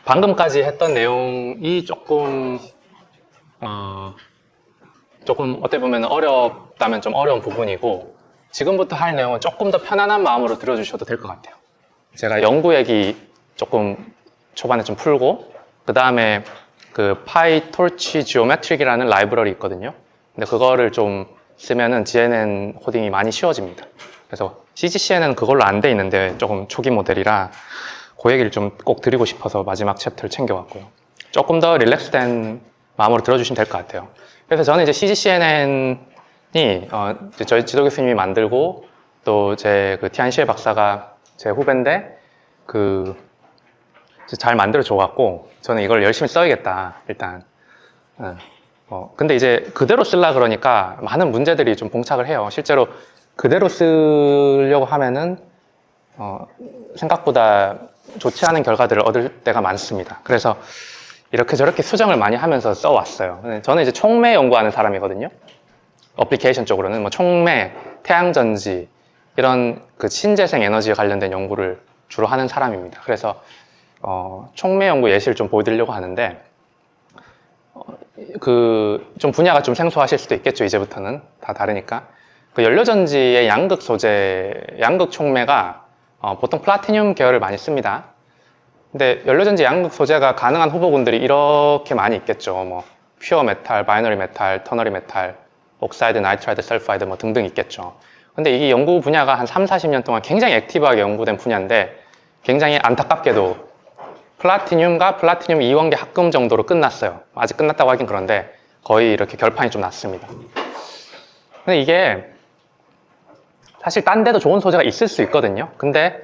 방금까지 했던 내용이 조금 어떻게 보면 어렵다면 좀 어려운 부분이고, 지금부터 할 내용은 조금 더 편안한 마음으로 들어주셔도 될 것 같아요. 제가 연구 얘기 조금 초반에 좀 풀고, 그 다음에 그 PyTorch Geometric이라는 라이브러리 있거든요. 근데 그거를 좀 쓰면은 GNN 코딩이 많이 쉬워집니다. 그래서 CGCN은 그걸로 안 돼 있는데 조금 초기 모델이라 그 얘기를 좀 꼭 드리고 싶어서 마지막 챕터를 챙겨왔고요. 조금 더 릴렉스된 마음으로 들어주시면 될 것 같아요. 그래서 저는 이제 CGCNN이 저희 지도 교수님이 만들고 또 제 그 티안시에 박사가 제 후배인데 잘 만들어 줘갖고 저는 이걸 열심히 써야겠다 일단. 근데 이제 그대로 쓰려 그러니까 많은 문제들이 좀 봉착을 해요. 실제로 그대로 쓰려고 하면은 생각보다 좋지 않은 결과들을 얻을 때가 많습니다. 그래서 이렇게 저렇게 수정을 많이 하면서 써왔어요. 저는 이제 촉매 연구하는 사람이거든요. 어플리케이션 쪽으로는 뭐 촉매, 태양전지 이런 그 신재생 에너지에 관련된 연구를 주로 하는 사람입니다. 그래서 촉매 연구 예시를 좀 보여드리려고 하는데 좀 분야가 좀 생소하실 수도 있겠죠. 이제부터는 다 다르니까. 그 연료전지의 양극 소재, 양극 촉매가 보통 플라티늄 계열을 많이 씁니다. 근데 연료전지 양극 소재가 가능한 후보군들이 이렇게 많이 있겠죠. 뭐 퓨어 메탈, 바이너리 메탈, 터너리 메탈, 옥사이드, 나이트라이드, 설파이드 뭐 등등 있겠죠. 근데 이게 연구 분야가 한 3, 40년 동안 굉장히 액티브하게 연구된 분야인데 굉장히 안타깝게도 플라티늄과 플라티늄 이원계 합금 정도로 끝났어요. 아직 끝났다고 하긴 그런데 거의 이렇게 결판이 좀 났습니다. 근데 이게 사실 딴 데도 좋은 소재가 있을 수 있거든요. 근데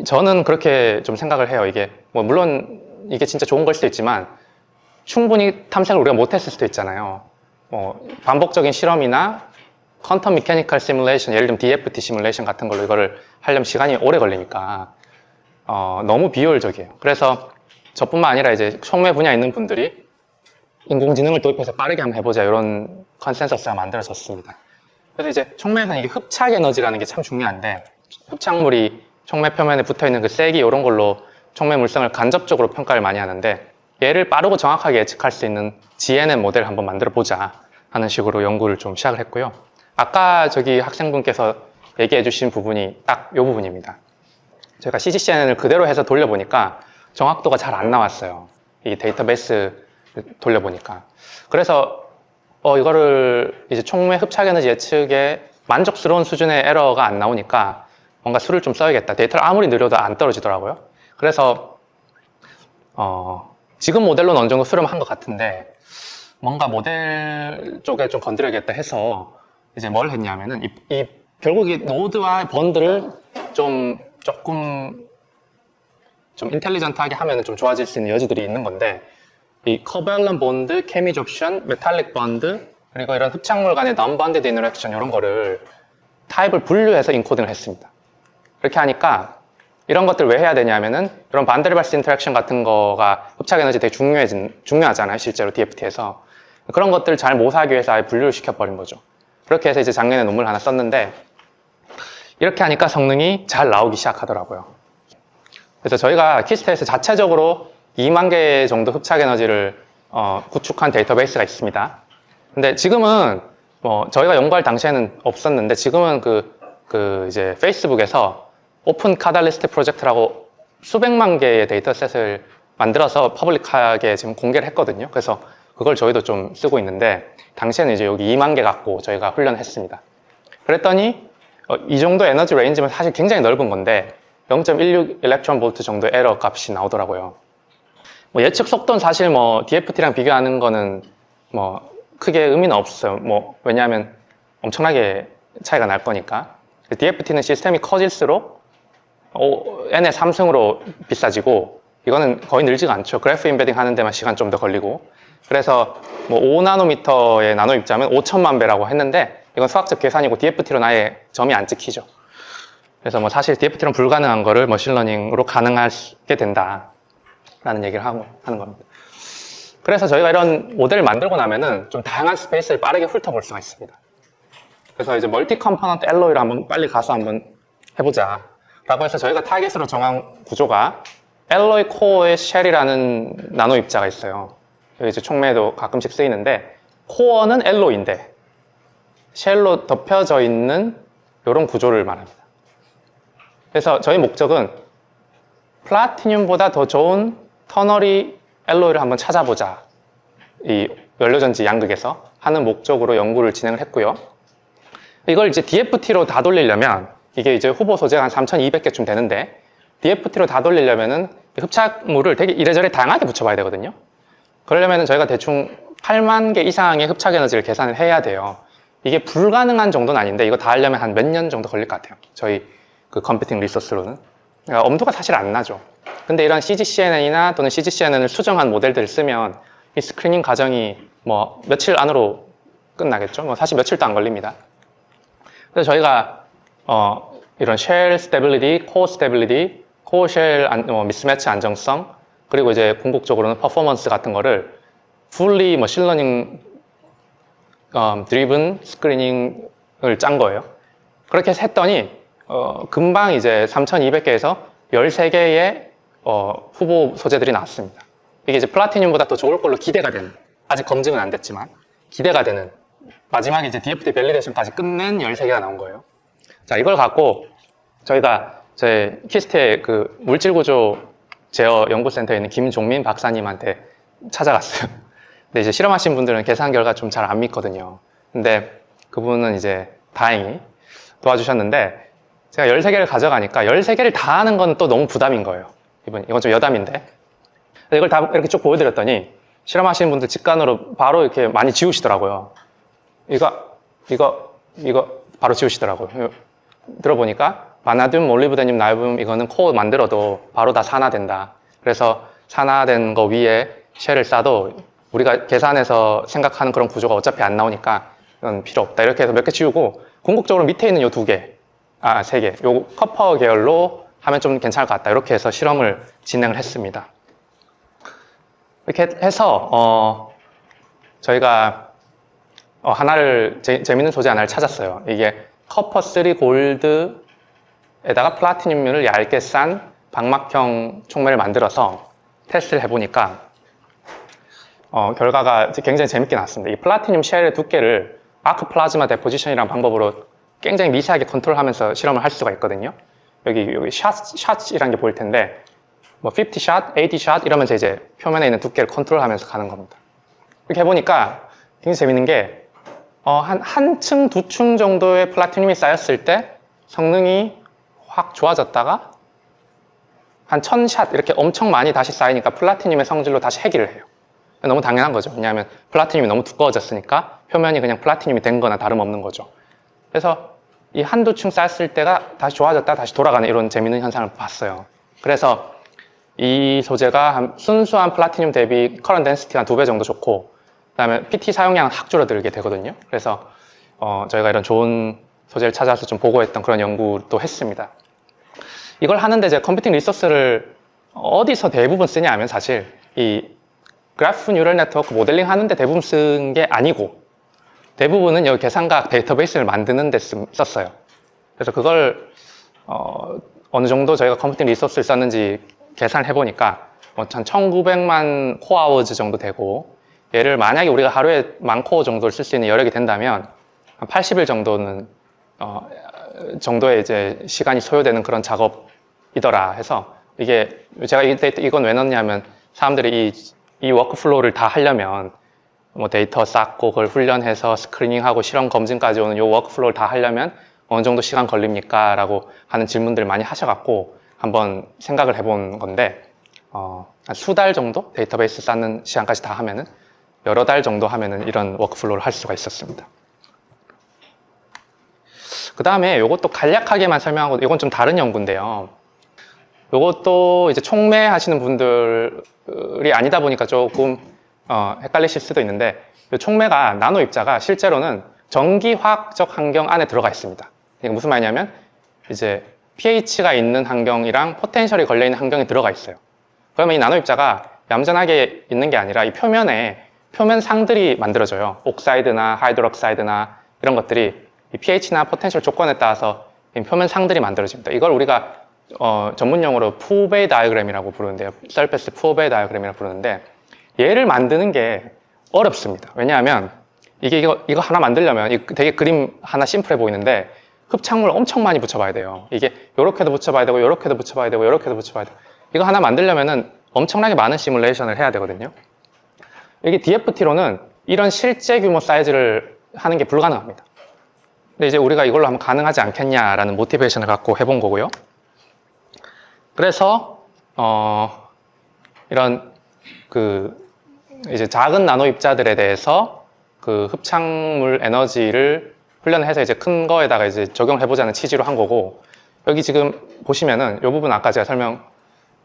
저는 그렇게 좀 생각을 해요. 이게 뭐 물론 이게 진짜 좋은 걸 수도 있지만 충분히 탐색을 우리가 못했을 수도 있잖아요. 반복적인 실험이나 퀀텀 미케니컬 시뮬레이션, 예를 들면 DFT 시뮬레이션 같은 걸로 이거를 하려면 시간이 오래 걸리니까 너무 비효율적이에요. 그래서 저뿐만 아니라 이제 촉매 분야에 있는 분들이 인공지능을 도입해서 빠르게 한번 해보자 이런 컨센서스가 만들어졌습니다. 그래서 이제 촉매에서는 이게 흡착 에너지라는 게 참 중요한데 흡착물이 촉매 표면에 붙어있는 그 세기 이런 걸로 촉매 물성을 간접적으로 평가를 많이 하는데 얘를 빠르고 정확하게 예측할 수 있는 GNN 모델을 한번 만들어 보자 하는 식으로 연구를 좀 시작을 했고요. 아까 저기 학생분께서 얘기해 주신 부분이 딱 이 부분입니다. 제가 CGCNN을 그대로 해서 돌려보니까 정확도가 잘 안 나왔어요. 이 데이터베이스 돌려보니까. 그래서 이거를 이제 촉매 흡착 에너지 예측에 만족스러운 수준의 에러가 안 나오니까 뭔가 수를 좀 써야겠다. 데이터를 아무리 느려도 안 떨어지더라고요. 그래서 지금 모델로는 어느 정도 수렴한 것 같은데 뭔가 모델 쪽에 좀 건드려야겠다 해서 이제 뭘 했냐면은 결국 이 노드와 번들을 조금 인텔리전트하게 하면 좀 좋아질 수 있는 여지들이 있는 건데 이 코밸런 본드, 케미즈 옵션, 메탈릭 본드 그리고 이런 흡착물 간의 non-bonded interaction 이런 거를 타입을 분류해서 인코딩을 했습니다. 그렇게 하니까 이런 것들 왜 해야 되냐면은 이런 반데르발스 인터랙션 같은 거가 흡착 에너지 되게 중요하잖아요. 실제로 DFT에서. 그런 것들 잘 모사하기 위해서 아예 분류를 시켜버린 거죠. 그렇게 해서 이제 작년에 논문을 하나 썼는데 이렇게 하니까 성능이 잘 나오기 시작하더라고요. 그래서 저희가 키스테이스 자체적으로 2만 개 정도 흡착 에너지를 구축한 데이터베이스가 있습니다. 근데 지금은 저희가 연구할 당시에는 없었는데 지금은 이제 페이스북에서 오픈 카탈리스트 프로젝트라고 수백만 개의 데이터셋을 만들어서 퍼블릭하게 지금 공개를 했거든요. 그래서 그걸 저희도 좀 쓰고 있는데 당시에는 이제 여기 2만 개 갖고 저희가 훈련을 했습니다. 그랬더니 이 정도 에너지 레인지면 사실 굉장히 넓은 건데 0.16 일렉트론 볼트 정도 에러 값이 나오더라고요. 예측 속도는 사실 DFT랑 비교하는 거는 크게 의미는 없어요. 왜냐하면 엄청나게 차이가 날 거니까. DFT는 시스템이 커질수록 n의 3승으로 비싸지고 이거는 거의 늘지가 않죠. 그래프 인베딩 하는 데만 시간 좀 더 걸리고. 그래서 5나노미터의 나노 입자면 5천만 배라고 했는데 이건 수학적 계산이고 DFT로는 아예 점이 안 찍히죠. 그래서 사실 DFT로는 불가능한 거를 머신러닝으로 가능하게 된다라는 얘기를 하는 겁니다. 그래서 저희가 이런 모델을 만들고 나면은 좀 다양한 스페이스를 빠르게 훑어볼 수가 있습니다. 그래서 이제 멀티 컴포넌트 엘로이를 한번 빨리 가서 한번 해보자 라고 해서 저희가 타겟으로 정한 구조가 alloy core의 쉘이라는 나노 입자가 있어요. 여기 이제 촉매도 가끔씩 쓰이는데 코어는 alloy인데 쉘로 덮여져 있는 이런 구조를 말합니다. 그래서 저희 목적은 플라티늄보다 더 좋은 터너리 alloy를 한번 찾아보자. 이 연료전지 양극에서 하는 목적으로 연구를 진행을 했고요. 이걸 이제 DFT로 다 돌리려면 이게 이제 후보 소재가 한 3,200개쯤 되는데 DFT로 다 돌리려면은 흡착물을 되게 이래저래 다양하게 붙여봐야 되거든요. 그러려면은 저희가 대충 8만 개 이상의 흡착 에너지를 계산을 해야 돼요. 이게 불가능한 정도는 아닌데 이거 다 하려면 한 몇 년 정도 걸릴 것 같아요. 저희 그 컴퓨팅 리소스로는. 그러니까 엄두가 사실 안 나죠. 근데 이런 CGCNN이나 또는 CGCNN을 수정한 모델들을 쓰면 이 스크리닝 과정이 뭐 며칠 안으로 끝나겠죠. 뭐 사실 며칠도 안 걸립니다. 그래서 저희가 이런 쉘 스테빌리티, 코어 스테빌리티, 코어 쉘 미스매치 안정성, 그리고 이제 궁극적으로는 퍼포먼스 같은 거를 fully 머신러닝 드리븐 스크리닝을 짠 거예요. 그렇게 해서 했더니 금방 이제 3,200개에서 13개의 후보 소재들이 나왔습니다. 이게 이제 플라티늄보다 더 좋을 걸로 기대가 되는, 아직 검증은 안 됐지만 기대가 되는, 마지막에 이제 DFT 밸리데이션까지 끝낸 13개가 나온 거예요. 자, 이걸 갖고 저희가 제 키스트의 그 물질구조 제어 연구센터에 있는 김종민 박사님한테 찾아갔어요. 근데 이제 실험하신 분들은 계산 결과 좀 잘 안 믿거든요. 근데 그분은 이제 다행히 도와주셨는데 제가 13개를 가져가니까 13개를 다 하는 건 또 너무 부담인 거예요. 이건 좀 여담인데. 이걸 다 이렇게 쭉 보여드렸더니 실험하시는 분들 직관으로 바로 이렇게 많이 지우시더라고요. 이거 바로 지우시더라고요. 들어보니까 바나듐, 몰리브데늄, 나이듐 이거는 코어 만들어도 바로 다 산화된다. 그래서 산화된 거 위에 쉘을 싸도 우리가 계산해서 생각하는 그런 구조가 어차피 안 나오니까 이건 필요 없다. 이렇게 해서 몇 개 지우고 궁극적으로 밑에 있는 요 2개, 3개, 요 커퍼 계열로 하면 좀 괜찮을 것 같다. 이렇게 해서 실험을 진행을 했습니다. 이렇게 해서 저희가 하나를 재밌는 소재 하나를 찾았어요. 이게 커퍼3 골드에다가 플라티늄을 얇게 싼 방막형 촉매를 만들어서 테스트를 해보니까 결과가 굉장히 재밌게 나왔습니다. 이 플라티늄 쉘의 두께를 아크 플라즈마 데포지션이라는 방법으로 굉장히 미세하게 컨트롤하면서 실험을 할 수가 있거든요. 여기 샷이라는 게 보일 텐데 뭐 50샷, 80샷 이러면서 이제 표면에 있는 두께를 컨트롤하면서 가는 겁니다. 이렇게 해보니까 굉장히 재밌는 게 한 층, 2층 정도의 플라티늄이 쌓였을 때 성능이 확 좋아졌다가 한 1000샷 이렇게 엄청 많이 다시 쌓이니까 플라티늄의 성질로 다시 해기를 해요. 너무 당연한 거죠. 왜냐하면 플라티늄이 너무 두꺼워졌으니까 표면이 그냥 플라티늄이 된 거나 다름없는 거죠. 그래서 이 한두 층 쌓였을 때가 다시 좋아졌다 다시 돌아가는 이런 재밌는 현상을 봤어요. 그래서 이 소재가 순수한 플라티늄 대비 커런트 덴시티가 한 2배 정도 좋고 그 다음에 PT 사용량은 확 줄어들게 되거든요. 그래서 저희가 이런 좋은 소재를 찾아서 좀 보고했던 그런 연구도 했습니다. 이걸 하는데 제가 컴퓨팅 리소스를 어디서 대부분 쓰냐 하면 사실 이 그래프 뉴럴 네트워크 모델링 하는데 대부분 쓴 게 아니고 대부분은 여기 계산각 데이터베이스를 만드는 데 썼어요. 그래서 그걸 어느 정도 저희가 컴퓨팅 리소스를 썼는지 계산을 해보니까 한 1900만 코어 아워즈 정도 되고 얘를 만약에 우리가 하루에 10,000코어 정도를 쓸 수 있는 여력이 된다면 한 80일 정도는 정도의 이제 시간이 소요되는 그런 작업이더라 해서 이게 제가 이건 왜 넣냐면 사람들이 이 워크플로우를 다 하려면 뭐 데이터 쌓고 그걸 훈련해서 스크리닝하고 실험 검증까지 오는 이 워크플로우를 다 하려면 어느 정도 시간 걸립니까? 라고 하는 질문들을 많이 하셔갖고 한번 생각을 해본 건데 한 수달 정도 데이터베이스 쌓는 시간까지 다 하면은 여러 달 정도 하면은 이런 워크플로우를 할 수가 있었습니다. 그 다음에 이것도 간략하게만 설명하고 이건 좀 다른 연구인데요. 이것도 이제 촉매 하시는 분들이 아니다 보니까 조금 헷갈리실 수도 있는데 이 촉매가 나노 입자가 실제로는 전기화학적 환경 안에 들어가 있습니다. 이게 무슨 말이냐면 이제 pH가 있는 환경이랑 포텐셜이 걸려있는 환경이 들어가 있어요. 그러면 이 나노 입자가 얌전하게 있는 게 아니라 이 표면에 표면상들이 만들어져요. 옥사이드나 하이드록사이드나 이런 것들이 이 pH나 포텐셜 조건에 따라서 표면상들이 만들어집니다. 이걸 우리가 전문용어로 푸베이 다이어그램이라고 부르는데요. 서페스 푸베이 다이어그램이라고 부르는데 얘를 만드는 게 어렵습니다. 왜냐하면 이거 하나 만들려면 되게 그림 하나 심플해 보이는데 흡착물 엄청 많이 붙여봐야 돼요. 이게 요렇게도 붙여봐야 되고 요렇게도 붙여봐야 되고 요렇게도 붙여봐야 되고 이거 하나 만들려면은 엄청나게 많은 시뮬레이션을 해야 되거든요. 이게 DFT로는 이런 실제 규모 사이즈를 하는 게 불가능합니다. 근데 이제 우리가 이걸로 하면 가능하지 않겠냐라는 모티베이션을 갖고 해본 거고요. 그래서 이런 이제 작은 나노 입자들에 대해서 그 흡착물 에너지를 훈련해서 이제 큰 거에다가 이제 적용해보자는 취지로 한 거고, 여기 지금 보시면은 이 부분 아까 제가 설명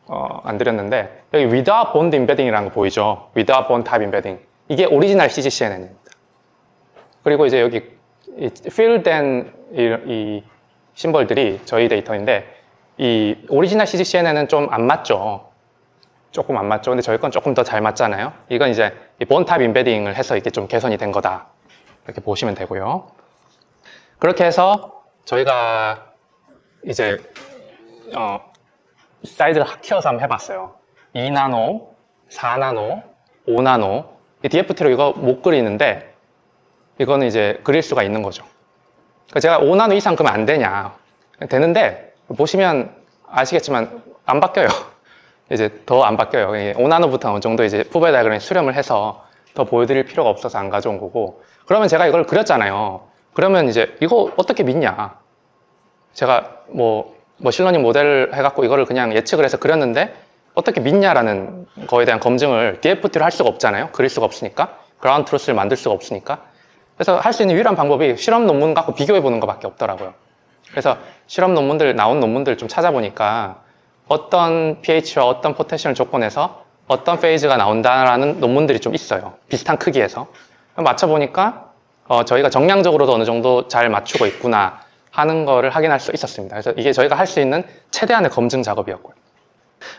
안 드렸는데 여기 without bond embedding이라는 거 보이죠? without bond type embedding. 이게 오리지널 CGCNN입니다. 그리고 이제 여기 filled 이 심벌들이 저희 데이터인데 이 오리지널 CGCNN은 좀 안 맞죠. 조금 안 맞죠. 근데 저희 건 조금 더 잘 맞잖아요. 이건 이제 이 bond type embedding을 해서 이게 좀 개선이 된 거다. 이렇게 보시면 되고요. 그렇게 해서 저희가 이제 사이즈를 키워서 한번 해봤어요. 2나노, 4나노, 5나노. 이 DFT로 이거 못 그리는데 이거는 이제 그릴 수가 있는 거죠. 그러니까 제가 5나노 이상 그러면 안 되냐. 되는데 보시면 아시겠지만 안 바뀌어요. 이제 더 안 바뀌어요. 5나노부터 어느 정도 이제 푸베 다이어그램에 수렴을 해서 더 보여드릴 필요가 없어서 안 가져온 거고, 그러면 제가 이걸 그렸잖아요. 그러면 이제 이거 어떻게 믿냐. 제가 머신러닝 모델을 해갖고 이거를 그냥 예측을 해서 그렸는데 어떻게 믿냐라는 거에 대한 검증을 DFT로 할 수가 없잖아요. 그릴 수가 없으니까. 그라운드 트루스를 만들 수가 없으니까. 그래서 할 수 있는 유일한 방법이 실험 논문 갖고 비교해 보는 것밖에 없더라고요. 그래서 실험 논문들, 나온 논문들 좀 찾아보니까 어떤 pH와 어떤 포텐셜 조건에서 어떤 페이즈가 나온다라는 논문들이 좀 있어요. 비슷한 크기에서. 맞춰보니까 저희가 정량적으로도 어느 정도 잘 맞추고 있구나 하는 거를 확인할 수 있었습니다. 그래서 이게 저희가 할 수 있는 최대한의 검증 작업이었고요.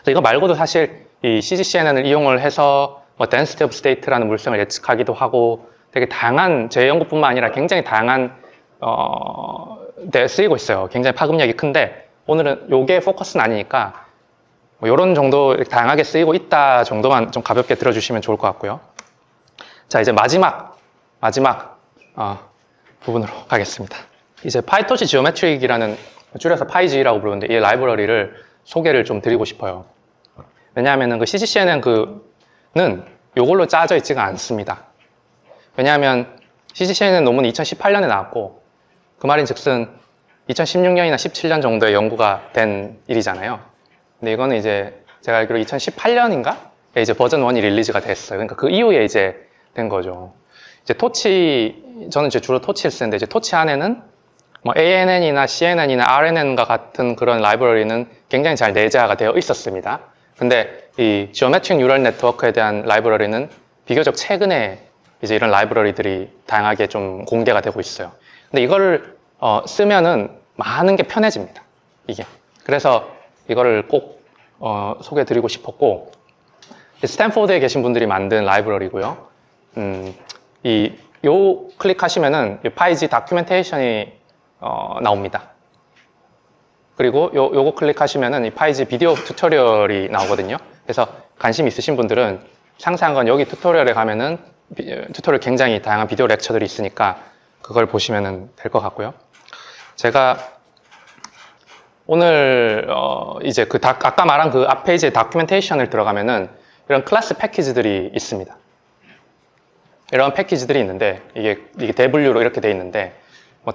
이거 말고도 사실 이 CGCNN을 이용을 해서 density of state라는 물성을 예측하기도 하고 되게 다양한, 제 연구뿐만 아니라 굉장히 다양한 데 쓰이고 있어요. 굉장히 파급력이 큰데 오늘은 요게 포커스는 아니니까 이런 정도 이렇게 다양하게 쓰이고 있다 정도만 좀 가볍게 들어주시면 좋을 것 같고요. 자, 이제 마지막 부분으로 가겠습니다. 이제 파이토치 지오메트릭이라는, 줄여서 파이지라고 부르는데 이 라이브러리를 소개를 좀 드리고 싶어요. 왜냐하면 그 CGCNN는 요걸로 짜져 있지가 않습니다. 왜냐하면 CGCNN 논문이 2018년에 나왔고 그 말인즉슨 2016년이나 17년 정도에 연구가 된 일이잖아요. 근데 이거는 이제 제가 알기로 2018년인가? 이제 버전 1이 릴리즈가 됐어요. 그러니까 그 이후에 이제 된 거죠. 이제 토치, 저는 이제 주로 토치를 쓰는데 이제 토치 안에는 ANN이나 CNN이나 RNN과 같은 그런 라이브러리는 굉장히 잘 내재화가 되어 있었습니다. 근데 이 지오메트릭 뉴럴 네트워크에 대한 라이브러리는 비교적 최근에 이제 이런 라이브러리들이 다양하게 좀 공개가 되고 있어요. 근데 이거를 쓰면은 많은 게 편해집니다. 이게. 그래서 이거를 꼭 소개해드리고 싶었고, 스탠포드에 계신 분들이 만든 라이브러리고요. 요 클릭하시면은 파이지 다큐멘테이션이 나옵니다. 그리고 요거 클릭하시면은 이 파이지 비디오 튜토리얼이 나오거든요. 그래서 관심 있으신 분들은 상세한 건 여기 튜토리얼에 가면은 튜토리얼 굉장히 다양한 비디오 렉처들이 있으니까 그걸 보시면 될 것 같고요. 제가 오늘 이제 아까 말한 그 앞 페이지에 다큐멘테이션을 들어가면은 이런 클래스 패키지들이 있습니다. 이런 패키지들이 있는데 이게 대분류로 이렇게 돼 있는데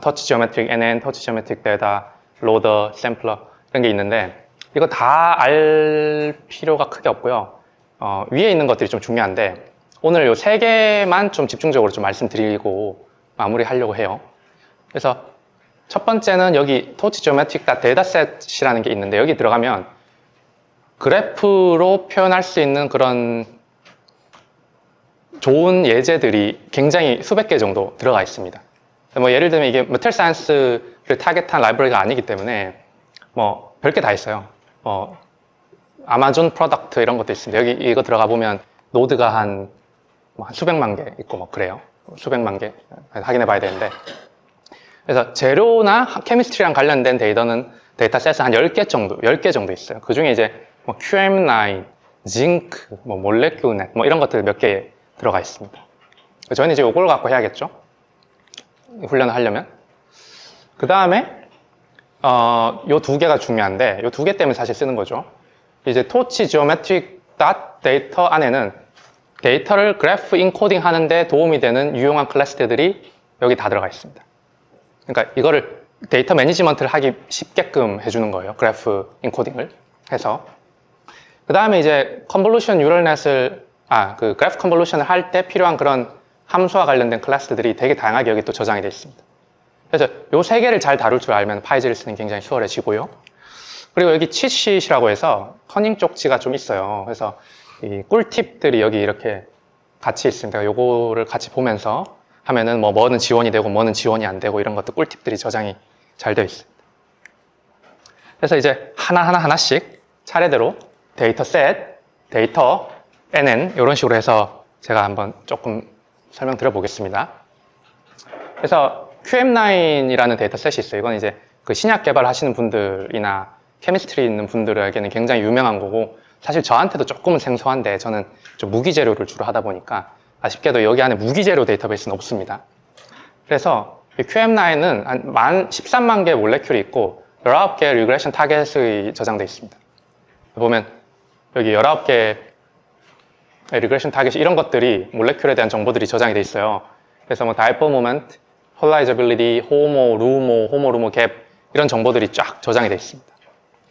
터치 지오메트릭 NN, 터치 지오메트릭 데이터, 로더, 샘플러 이런 게 있는데 이거 다 알 필요가 크게 없고요. 위에 있는 것들이 좀 중요한데 오늘 요 세 개만 좀 집중적으로 좀 말씀드리고 마무리하려고 해요. 그래서 첫 번째는 여기 터치 지오메트릭 데이터셋이라는 게 있는데 여기 들어가면 그래프로 표현할 수 있는 그런 좋은 예제들이 굉장히 수백 개 정도 들어가 있습니다. 예를 들면 이게 메탈 사이언스를 타겟한 라이브러리가 아니기 때문에 별게 다 있어요. 아마존 프로덕트 이런 것도 있습니다. 여기 이거 들어가 보면 노드가 한 수백만 개 있고 그래요. 수백만 개 확인해 봐야 되는데, 그래서 재료나 케미스트리랑 관련된 데이터셋은 한 10개 정도 있어요. 그 중에 이제 뭐 QM9, 징크, 뭐 몰레큘넷 뭐 이런 것들 몇 개 들어가 있습니다. 저희는 이제 이걸 갖고 해야겠죠. 훈련을 하려면. 그 다음에 요 두 개가 중요한데 요 두 개 때문에 사실 쓰는 거죠. 이제 토치 지오메트릭 데이터 안에는 데이터를 그래프 인코딩 하는데 도움이 되는 유용한 클래스들이 여기 다 들어가 있습니다. 그러니까 이거를 데이터 매니지먼트를 하기 쉽게끔 해주는 거예요. 그래프 인코딩을 해서. 그 다음에 이제 컨볼루션 뉴럴넷을, 그 그래프 컨볼루션을 할 때 필요한 그런 함수와 관련된 클래스들이 되게 다양하게 여기 또 저장이 되어 있습니다. 그래서 요 세 개를 잘 다룰 줄 알면 파이지를 쓰는 게 굉장히 수월해지고요. 그리고 여기 치트시트라고 해서 커닝 쪽지가 좀 있어요. 그래서 이 꿀팁들이 여기 이렇게 같이 있습니다. 요거를 같이 보면서 하면은 뭐는 지원이 되고 뭐는 지원이 안 되고 이런 것도 꿀팁들이 저장이 잘 되어 있습니다. 그래서 이제 하나씩 차례대로 데이터셋, 데이터, NN 이런 식으로 해서 제가 한번 조금 설명드려 보겠습니다. 그래서 QM9이라는 데이터셋이 있어요. 이건 이제 그 신약 개발하시는 분들이나 케미스트리 있는 분들에게는 굉장히 유명한 거고 사실 저한테도 조금은 생소한데 저는 좀 무기재료를 주로 하다 보니까 아쉽게도 여기 안에 무기재료 데이터베이스는 없습니다. 그래서 이 QM9은 한 13만 개의 몰레큘이 있고 19개의 리그레션 타겟이 저장되어 있습니다. 보면 여기 19개의 리그레션 타겟이 이런 것들이 몰레큘에 대한 정보들이 저장이 되어 있어요. 그래서 뭐 다이퍼 모멘트, 폴라이저빌리티, 호모, 루모, 갭 이런 정보들이 쫙 저장이 되어 있습니다.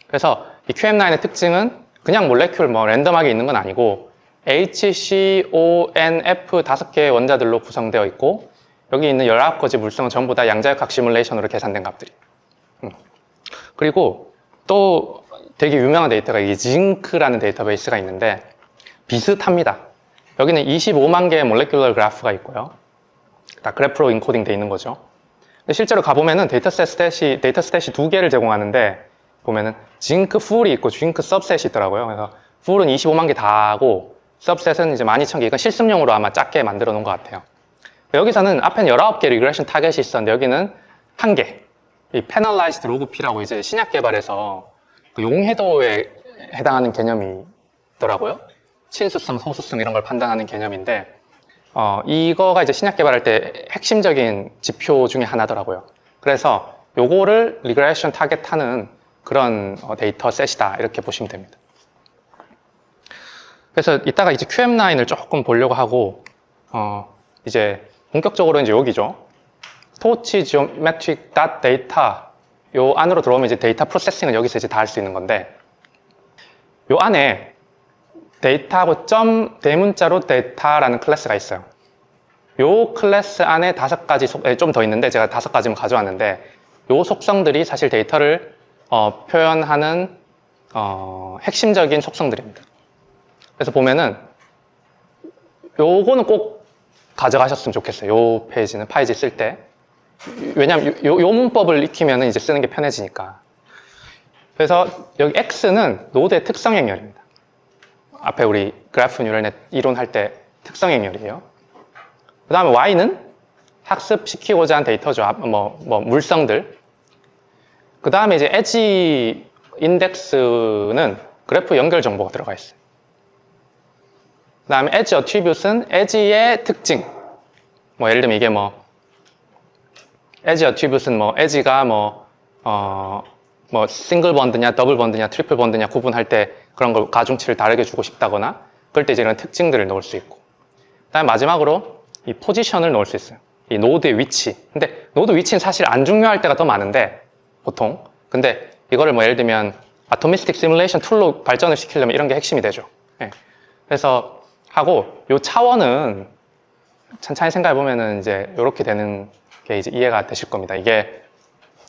그래서 이 QM9의 특징은 그냥 몰레큘 뭐 랜덤하게 있는 건 아니고 H, C, O, N, F 5개의 원자들로 구성되어 있고 여기 있는 19가지 물성은 전부 다 양자역학 시뮬레이션으로 계산된 값들이에요. 그리고 또 되게 유명한 데이터가 이 징크라는 데이터베이스가 있는데 비슷합니다. 여기는 25만 개의 몰레큘러 그래프가 있고요. 다 그래프로 인코딩 돼 있는 거죠. 근데 실제로 가보면은 데이터 스탯이 두 개를 제공하는데 보면은 징크 풀이 있고 징크 सब셋이 있더라고요. 그래서 풀은 25만 개 다 하고 सब셋은 이제 12,000개. 이건 실습용으로 아마 작게 만들어 놓은 것 같아요. 여기서는 앞에는 19개 리그레션 타겟이 있었는데 여기는 1개. 이 Penalized Log P라고 이제 신약 개발에서 그 용해도에 해당하는 개념이 있더라고요. 친수성, 소수성 이런 걸 판단하는 개념인데 이거가 이제 신약 개발할 때 핵심적인 지표 중에 하나더라고요. 그래서 요거를 리그레션 타겟하는 그런 데이터 셋이다 이렇게 보시면 됩니다. 그래서 이따가 이제 QM9을 조금 보려고 하고 이제 본격적으로 이제 여기죠. 토치 지오메트릭 데이터 요 안으로 들어오면 이제 데이터 프로세싱은 여기서 이제 다 할 수 있는 건데 요 안에 데이터하고 점 대문자로 데이터라는 클래스가 있어요. 요 클래스 안에 5가지 좀 더 있는데 제가 5가지만 가져왔는데 요 속성들이 사실 데이터를 표현하는 핵심적인 속성들입니다. 그래서 보면은 요거는 꼭 가져가셨으면 좋겠어요. 요 페이지는 파이지 쓸 때. 왜냐면 요 문법을 익히면 이제 쓰는 게 편해지니까. 그래서 여기 X는 노드의 특성 행렬입니다. 앞에 우리 그래프 뉴럴넷 이론할 때 특성 행렬이에요. 그 다음에 Y는 학습시키고자 한 데이터죠. 물성들. 그 다음에 이제 엣지 인덱스는 그래프 연결 정보가 들어가 있어요. 그 다음에 엣지 어트리뷰트는 엣지의 특징. 예를 들면 이게 엣지 어트리뷰트는 엣지가 싱글 번드냐, 더블 번드냐, 트리플 번드냐 구분할 때 그런 걸 가중치를 다르게 주고 싶다거나 그럴 때 이제 이런 특징들을 넣을 수 있고. 그 다음에 마지막으로 이 포지션을 넣을 수 있어요. 이 노드의 위치. 근데 노드 위치는 사실 안 중요할 때가 더 많은데 보통. 근데 이거를 예를 들면 아토미스틱 시뮬레이션 툴로 발전을 시키려면 이런 게 핵심이 되죠. 네. 그래서 하고 요 차원은 천천히 생각해 보면은 이제 이렇게 되는 게 이제 이해가 되실 겁니다. 이게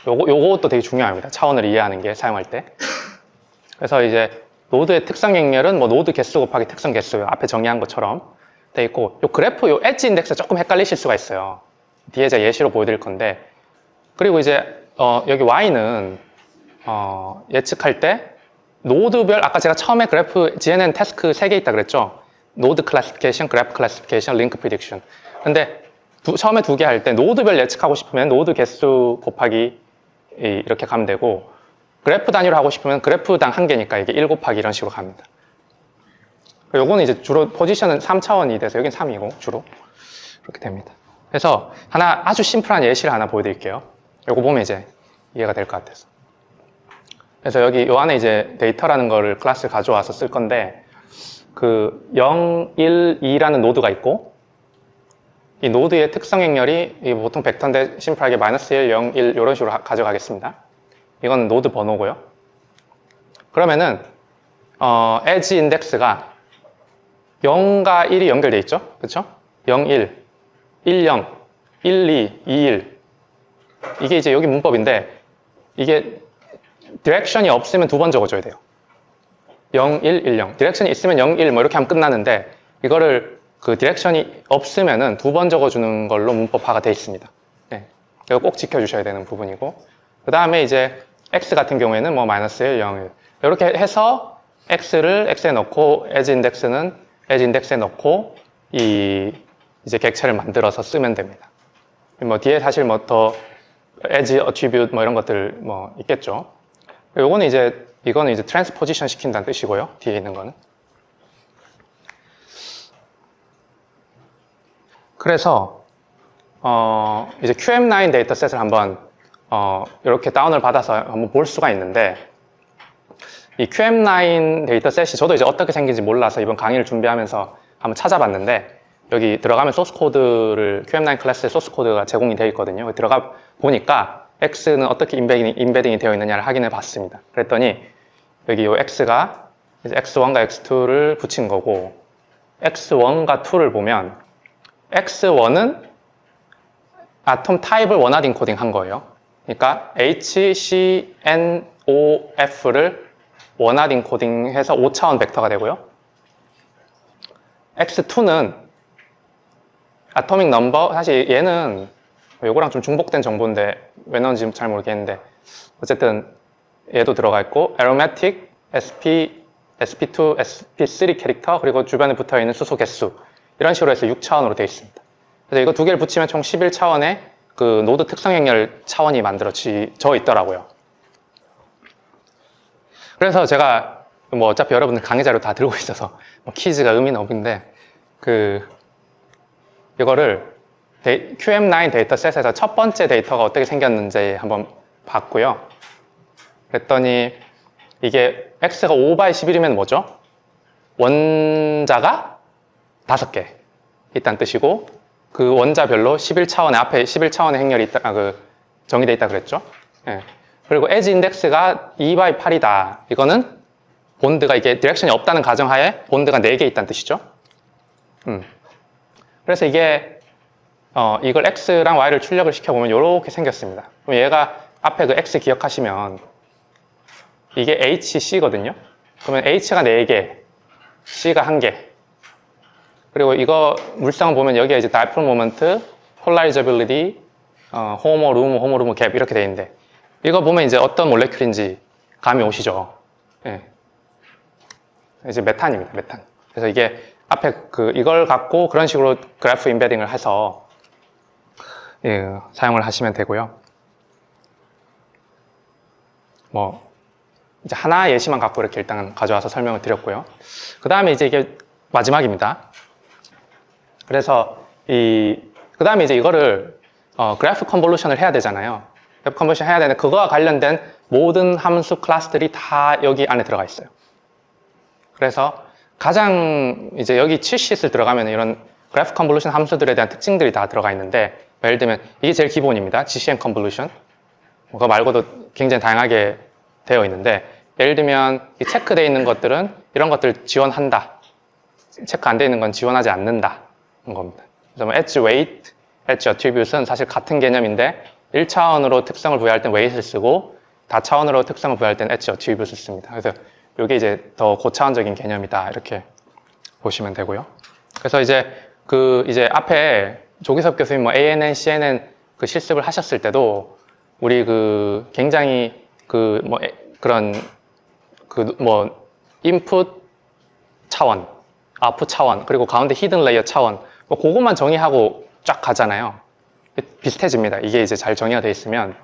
요것도 되게 중요합니다. 차원을 이해하는 게 사용할 때. 그래서 이제 노드의 특성 행렬은 노드 개수 곱하기 특성 개수 앞에 정의한 것처럼 돼 있고 요 그래프 요 엣지 인덱스 조금 헷갈리실 수가 있어요. 뒤에 제가 예시로 보여드릴 건데 그리고 이제 여기 Y는 예측할 때 노드별 아까 제가 처음에 그래프 GNN 태스크 3개 있다 그랬죠. 노드 클래시피케이션, 그래프 클래시피케이션, 링크 프리딕션. 근데 처음에 2개 할 때 노드별 예측하고 싶으면 노드 개수 곱하기 이렇게 가면 되고 그래프 단위로 하고 싶으면 그래프당 한 개니까 이게 1 곱하기 이런 식으로 갑니다. 요거는 이제 주로 포지션은 3차원이 돼서 여긴 3이고 주로 그렇게 됩니다. 그래서 하나 아주 심플한 예시를 하나 보여드릴게요. 요거 보면 이제 이해가 될 것 같아서. 그래서 여기 요 안에 이제 데이터라는 거를 클래스를 가져와서 쓸 건데 그 0, 1, 2라는 노드가 있고 이 노드의 특성 행렬이 보통 벡터인데 심플하게 -1, 0, 1 이런 식으로 가져가겠습니다. 이건 노드 번호고요. 그러면은 에지 인덱스가 0과 1이 연결돼 있죠? 그렇죠? 0, 1, 1, 0, 1, 2, 2, 1 이게 이제 여기 문법인데 이게 디렉션이 없으면 두 번 적어줘야 돼요. 0, 1, 1, 0 디렉션이 있으면 0, 1 뭐 이렇게 하면 끝나는데 이거를 그 디렉션이 없으면은 두 번 적어주는 걸로 문법화가 돼 있습니다. 네. 이거 꼭 지켜주셔야 되는 부분이고 그 다음에 이제 x 같은 경우에는 뭐 -1, 0, 1 이렇게 해서 x를 x에 넣고 as index에 넣고 이제 객체를 만들어서 쓰면 됩니다. 뭐 뒤에 사실 뭐 더 as attribute 뭐 이런 것들 뭐 있겠죠. 이거는 이제 트랜스포지션 시킨다는 뜻이고요. 뒤에 있는 거는. 그래서 이제 QM9 데이터셋을 한번 이렇게 다운을 받아서 한번 볼 수가 있는데 이 QM9 데이터셋이 저도 이제 어떻게 생긴지 몰라서 이번 강의를 준비하면서 한번 찾아봤는데 여기 들어가면 소스 코드를 QM9 클래스의 소스 코드가 제공이 되어 있거든요. 들어가 보니까 X는 어떻게 인베딩이 되어 있느냐를 확인해 봤습니다. 그랬더니 여기 이 X가 이제 X1과 X2를 붙인 거고 X1과 2를 보면 X1은 아톰 타입을 원하드 인코딩 한 거예요. 그러니까 H, C, N, O, F를 원하드 인코딩해서 5차원 벡터가 되고요. X2는 아토믹 넘버, 사실 얘는 요거랑 좀 중복된 정보인데 왜 넣은지 잘 모르겠는데 어쨌든 얘도 들어가 있고 aromatic, SP, SP2, SP3 캐릭터 그리고 주변에 붙어있는 수소 개수 이런 식으로 해서 6차원으로 되어 있습니다. 그래서 이거 두 개를 붙이면 총 11차원의 그 노드 특성 행렬 차원이 만들어져 있더라고요. 그래서 제가 뭐 어차피 여러분들 강의 자료 다 들고 있어서 뭐 퀴즈가 의미는 없는데 이거를 QM9 데이터셋에서 첫 번째 데이터가 어떻게 생겼는지 한번 봤고요. 그랬더니 이게 X가 5/11이면 뭐죠? 원자가 5개 있다는 뜻이고 그 원자별로 11차원의 앞에 11차원의 행렬이 있다, 정의되어 있다 그랬죠. 예. 그리고 에지 인덱스가 2/8이다. 이거는 본드가 이게 디렉션이 없다는 가정하에 본드가 4개 있다는 뜻이죠. 그래서 이게 이걸 X랑 Y를 출력을 시켜보면 이렇게 생겼습니다. 그럼 얘가 앞에 그 X 기억하시면 이게 HC거든요. 그러면 H가 4개, C가 1개. 그리고 이거 물성을 보면 여기에 이제 dipole moment, polarizability, 호모 루모 갭 이렇게 돼 있는데 이거 보면 이제 어떤 몰레큘인지 감이 오시죠. 예. 이제 메탄입니다, 메탄. 그래서 이게 앞에 이걸 갖고 그런 식으로 그래프 인베딩을 해서 사용을 하시면 되고요. 뭐 이제 하나 예시만 갖고 이렇게 일단 가져와서 설명을 드렸고요. 그 다음에 이제 이게 마지막입니다. 그래서 그 다음에 이제 이거를 그래프 컨볼루션을 해야 되잖아요. 그래프 컨볼루션 해야 되는데 그거와 관련된 모든 함수 클래스들이 다 여기 안에 들어가 있어요. 그래서 가장 이제 여기 7쉿을 들어가면 이런 그래프 컨볼루션 함수들에 대한 특징들이 다 들어가 있는데 예를 들면 이게 제일 기본입니다. GCN 컨볼루션. 그거 말고도 굉장히 다양하게 되어 있는데 예를 들면 이 체크되어 있는 것들은 이런 것들 지원한다. 체크 안 되어 있는 건 지원하지 않는다. 는 겁니다. 그래서 뭐 edge weight, edge attribute은 사실 같은 개념인데 1차원으로 특성을 부여할 땐 weight을 쓰고 다차원으로 특성을 부여할 땐 edge attribute을 씁니다. 그래서 이게 이제 더 고차원적인 개념이다. 이렇게 보시면 되고요. 그래서 이제 이제 앞에 조기섭 교수님 뭐 ANN, CNN 그 실습을 하셨을 때도 우리 굉장히 그런 인풋 차원, 아웃풋 차원, 그리고 가운데 히든 레이어 차원 뭐 그것만 정의하고 쫙 가잖아요. 비슷해집니다. 이게 이제 잘 정의가 되어 있으면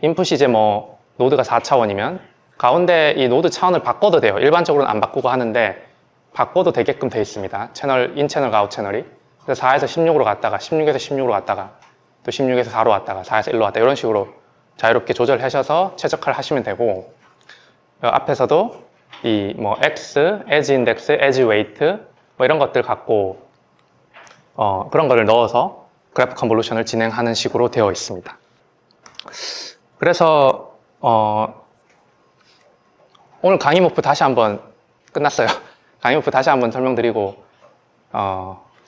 인풋이 이제 뭐 노드가 4차원이면 가운데 이 노드 차원을 바꿔도 돼요. 일반적으로는 안 바꾸고 하는데 바꿔도 되게끔 되어 있습니다. 채널, 인 채널과 아웃 채널이. 그래서 4에서 16으로 갔다가 16에서 16으로 갔다가 또 16에서 4로 왔다가 4에서 1로 왔다 이런 식으로 자유롭게 조절하셔서 최적화를 하시면 되고, 앞에서도 이 뭐 X, Edge Index, Edge Weight 뭐 이런 것들 갖고 그런 거를 넣어서 그래프 컨볼루션을 진행하는 식으로 되어 있습니다. 그래서 오늘 강의 목표 다시 한번 끝났어요. 강의 목표 다시 한번 설명드리고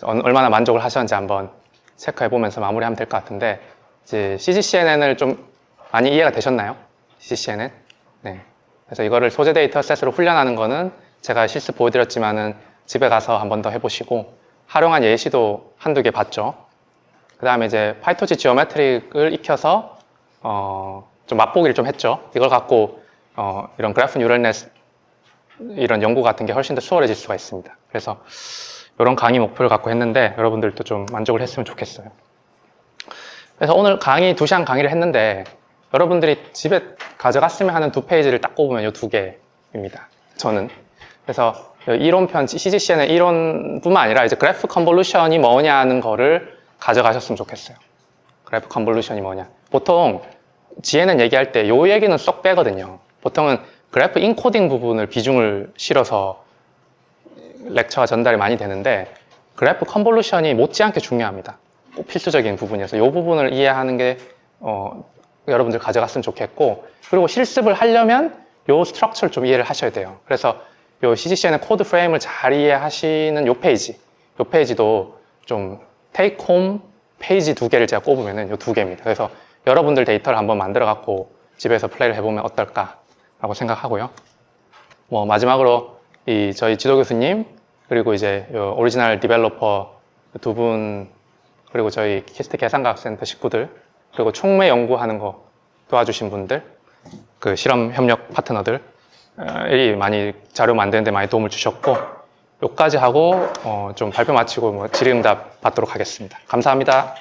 얼마나 만족을 하셨는지 한번 체크해 보면서 마무리하면 될 것 같은데, 이제 CGCNN을 좀 많이 이해가 되셨나요? CGCNN? 네. 그래서 이거를 소재 데이터 셋으로 훈련하는 거는 제가 실습 보여드렸지만은 집에 가서 한 번 더 해보시고, 활용한 예시도 한두 개 봤죠. 그 다음에 이제 파이토지 지오메트릭을 익혀서 좀 맛보기를 좀 했죠. 이걸 갖고 이런 그래프 뉴럴넷 이런 연구 같은 게 훨씬 더 수월해질 수가 있습니다. 그래서 이런 강의 목표를 갖고 했는데 여러분들도 좀 만족을 했으면 좋겠어요. 그래서 오늘 강의 2시간 강의를 했는데 여러분들이 집에 가져갔으면 하는 2페이지를 딱 꼽으면 이 2개입니다. 저는. 그래서 이론편, CGCN의 이론뿐만 아니라 이제 그래프 컨볼루션이 뭐냐 하는 거를 가져가셨으면 좋겠어요. 그래프 컨볼루션이 뭐냐. 보통 GNN 얘기할 때 요 얘기는 쏙 빼거든요. 보통은 그래프 인코딩 부분을 비중을 실어서 렉처가 전달이 많이 되는데, 그래프 컨볼루션이 못지않게 중요합니다. 꼭 필수적인 부분이어서 이 부분을 이해하는 게 여러분들 가져갔으면 좋겠고, 그리고 실습을 하려면 이 스트럭처를 좀 이해를 하셔야 돼요. 그래서 이 CGCN의 코드 프레임을 잘 이해하시는 이 페이지도 좀 테이크 홈 페이지 2개를 제가 꼽으면 이 2개입니다. 그래서 여러분들 데이터를 한번 만들어 갖고 집에서 플레이를 해보면 어떨까라고 생각하고요. 뭐 마지막으로 저희 지도 교수님, 그리고 이제 오리지널 디벨로퍼 2분, 그리고 저희 키스트 계산과학센터 식구들, 그리고 총매 연구하는 거 도와주신 분들, 그 실험 협력 파트너들 이 많이 자료 만드는데 많이 도움을 주셨고, 여기까지 하고 좀 발표 마치고 뭐 질의응답 받도록 하겠습니다. 감사합니다.